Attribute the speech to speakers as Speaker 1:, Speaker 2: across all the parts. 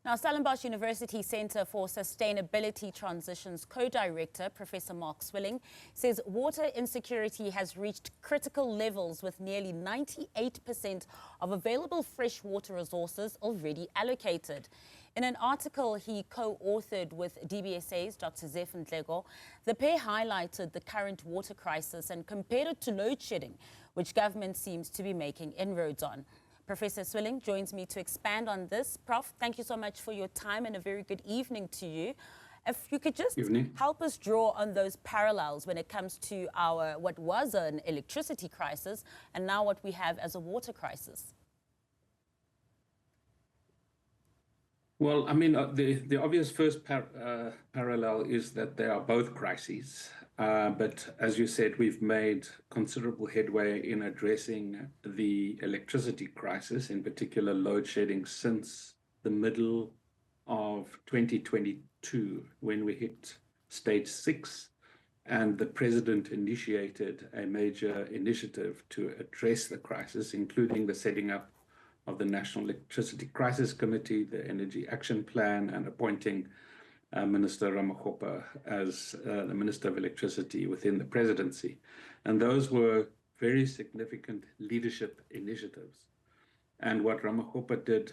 Speaker 1: Now, Stellenbosch University Centre for Sustainability Transitions co-director, Professor Mark Swilling, says water insecurity has reached critical levels with nearly 98% of available freshwater resources already allocated. In an article he co-authored with DBSA's Dr. Zeph and Nhleko, the pair highlighted the current water crisis and compared it to load shedding, which government seems to be making inroads on. Professor Swilling joins me to expand on this. Prof, thank you so much for your time and a very good evening to you. If you could just help us draw on those parallels when it comes to our what was an electricity crisis and now what we have as a water crisis.
Speaker 2: Well, I mean, the obvious first parallel is that they are both crises. But as you said, we've made considerable headway in addressing the electricity crisis, in particular load shedding, since the middle of 2022, when we hit stage 6, and the president initiated a major initiative to address the crisis, including the setting up of the National Electricity Crisis Committee, the Energy Action Plan, and appointing Minister Nhleko as the Minister of Electricity within the presidency. And those were very significant leadership initiatives. And what Nhleko did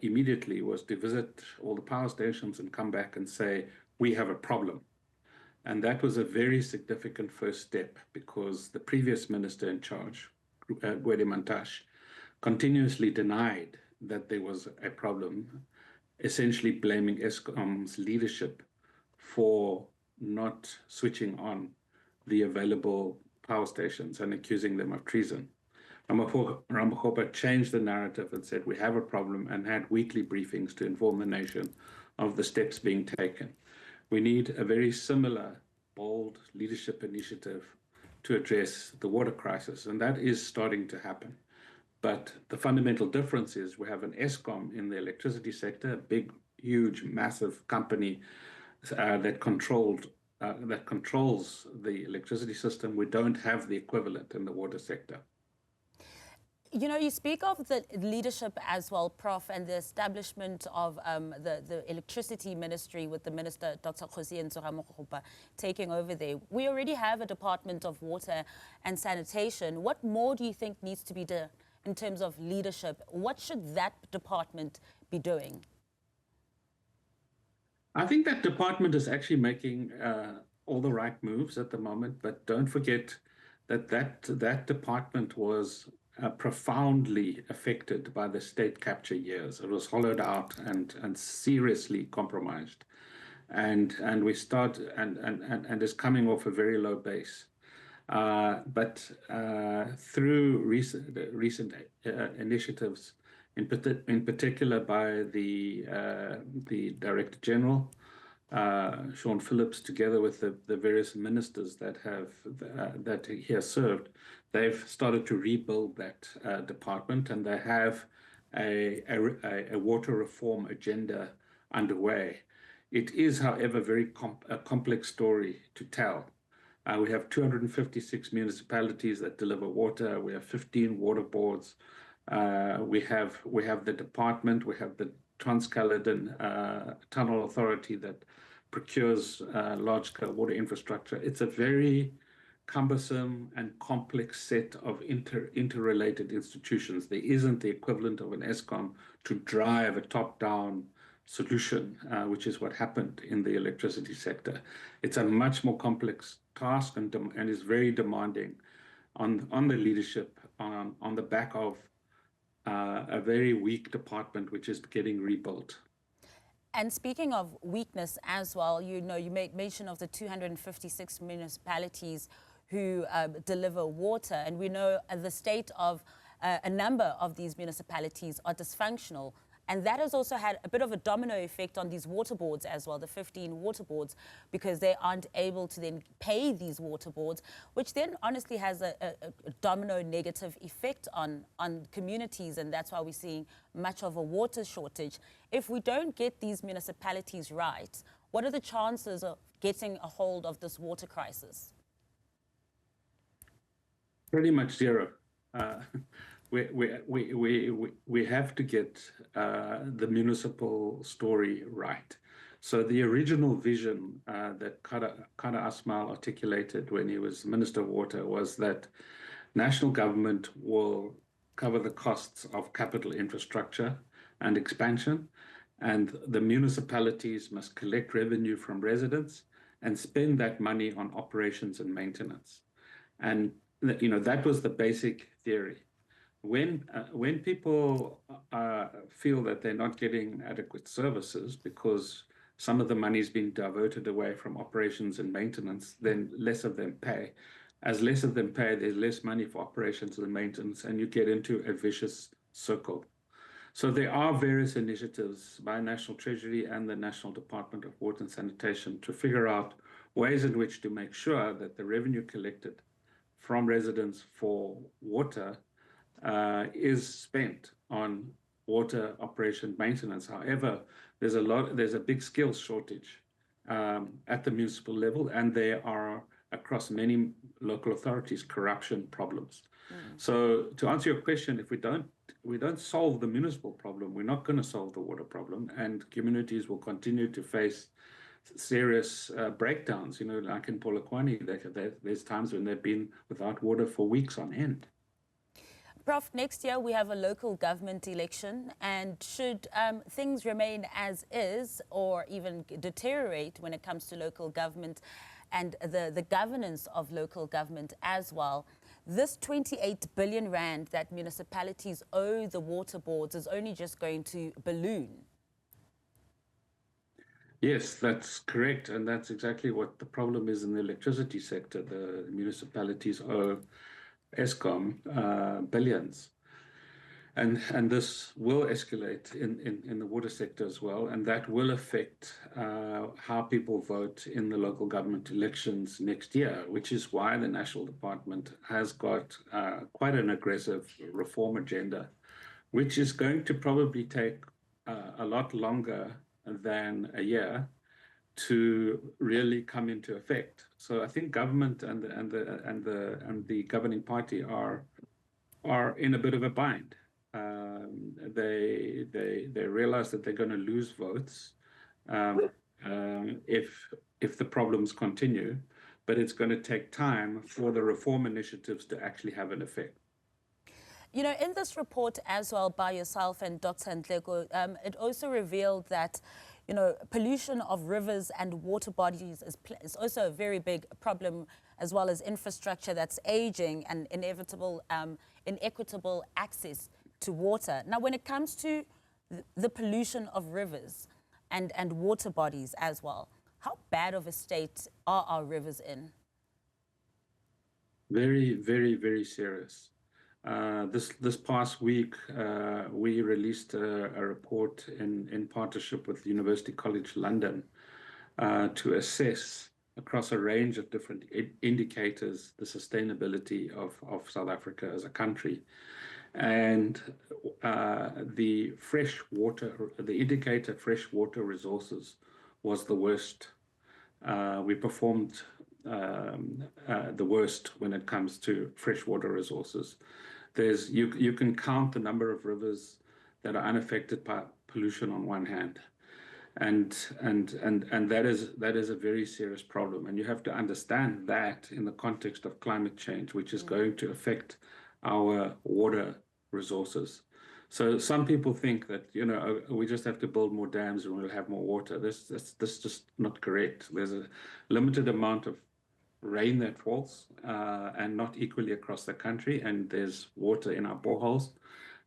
Speaker 2: immediately was to visit all the power stations and come back and say, we have a problem. And that was a very significant first step, because the previous minister in charge, Mantashe, continuously denied that there was a problem, essentially blaming Eskom's leadership for not switching on the available power stations and accusing them of treason. Nhleko changed the narrative and said, we have a problem, and had weekly briefings to inform the nation of the steps being taken. We need a very similar, bold leadership initiative to address the water crisis, and that is starting to happen. But the fundamental difference is we have an Eskom in the electricity sector, a big, huge, massive company that controls the electricity system. We don't have the equivalent in the water sector.
Speaker 1: You know, you speak of the leadership as well, Prof, and the establishment of the electricity ministry with the minister, Dr. Nhleko, taking over there. We already have a Department of Water and Sanitation. What more do you think needs to be done in terms of leadership? What should that department be doing?
Speaker 2: I think that department is actually making all the right moves at the moment, but don't forget that that department was profoundly affected by the state capture years. It was hollowed out and seriously compromised, and is coming off a very low base. But through recent initiatives, in particular by the Director General, Sean Phillips, together with the various ministers that he has served, they've started to rebuild that department, and they have a water reform agenda underway. It is, however, a complex story to tell. We have 256 municipalities that deliver water. We have 15 water boards. We have the department. We have the Trans-Caledon Tunnel Authority that procures large-scale water infrastructure. It's a very cumbersome and complex set of interrelated institutions. There isn't the equivalent of an Eskom to drive a top-down solution, which is what happened in the electricity sector. It's a much more complex task and is very demanding on the leadership on the back of a very weak department which is getting rebuilt.
Speaker 1: And speaking of weakness as well, you made mention of the 256 municipalities who deliver water, and we know the state of a number of these municipalities are dysfunctional. And that has also had a bit of a domino effect on these water boards as well, the 15 water boards, because they aren't able to then pay these water boards, which then honestly has a domino negative effect on communities. And that's why we're seeing much of a water shortage. If we don't get these municipalities right, what are the chances of getting a hold of this water crisis?
Speaker 2: Pretty much zero. we have to get the municipal story right. So the original vision that Kara Asmal articulated when he was Minister of Water was that national government will cover the costs of capital infrastructure and expansion, and the municipalities must collect revenue from residents and spend that money on operations and maintenance. And that was the basic theory. When people feel that they're not getting adequate services because some of the money's been diverted away from operations and maintenance, then less of them pay. As less of them pay, there's less money for operations and maintenance, and you get into a vicious circle. So there are various initiatives by National Treasury and the National Department of Water and Sanitation to figure out ways in which to make sure that the revenue collected from residents for water is spent on water operation maintenance. However, there's a big skills shortage at the municipal level, and there are across many local authorities corruption problems. So to answer your question, if we don't solve the municipal problem, we're not going to solve the water problem, and communities will continue to face serious breakdowns. Like in Polokwane, there's times when they've been without water for weeks on end.
Speaker 1: Prof, next year we have a local government election, and should things remain as is or even deteriorate when it comes to local government and the governance of local government as well, this 28 billion rand that municipalities owe the water boards is only just going to balloon.
Speaker 2: Yes, that's correct. And that's exactly what the problem is in the electricity sector. The municipalities owe Eskom billions. And this will escalate in the water sector as well. And that will affect how people vote in the local government elections next year, which is why the National Department has got quite an aggressive reform agenda, which is going to probably take a lot longer than a year to really come into effect. So I think government and the governing party are in a bit of a bind. They realize that they're going to lose votes if the problems continue, but it's going to take time for the reform initiatives to actually have an effect.
Speaker 1: In this report as well by yourself and Dr. Nhleko, it also revealed that pollution of rivers and water bodies is also a very big problem, as well as infrastructure that's aging and inequitable access to water. Now, when it comes to the pollution of rivers and water bodies as well, how bad of a state are our rivers in?
Speaker 2: Very, very, very serious. This past week, we released a report in partnership with University College London to assess across a range of different indicators the sustainability of South Africa as a country. And the indicator freshwater resources was the worst. We performed the worst when it comes to freshwater resources. You can count the number of rivers that are unaffected by pollution on one hand, and that is a very serious problem. And you have to understand that in the context of climate change, which is going to affect our water resources. So some people think that we just have to build more dams and we'll have more water. This just not correct. There's a limited amount of rain that falls and not equally across the country, and there's water in our boreholes,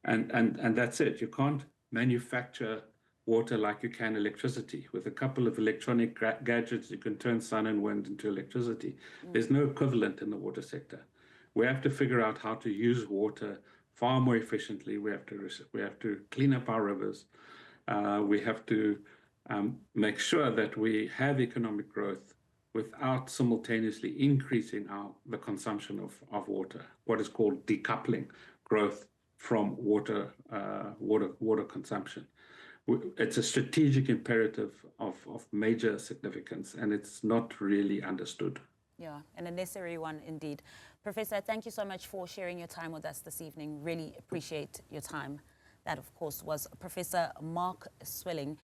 Speaker 2: and that's it. You can't manufacture water like you can electricity. With a couple of electronic gadgets, you can turn sun and wind into electricity. There's no equivalent in the water sector. We have to figure out how to use water far more efficiently. We have to clean up our rivers. We have to make sure that we have economic growth without simultaneously increasing the consumption of water, what is called decoupling growth from water consumption. It's a strategic imperative of major significance, and it's not really understood.
Speaker 1: Yeah, and a necessary one indeed. Professor, thank you so much for sharing your time with us this evening. Really appreciate your time. That, of course, was Professor Mark Swilling.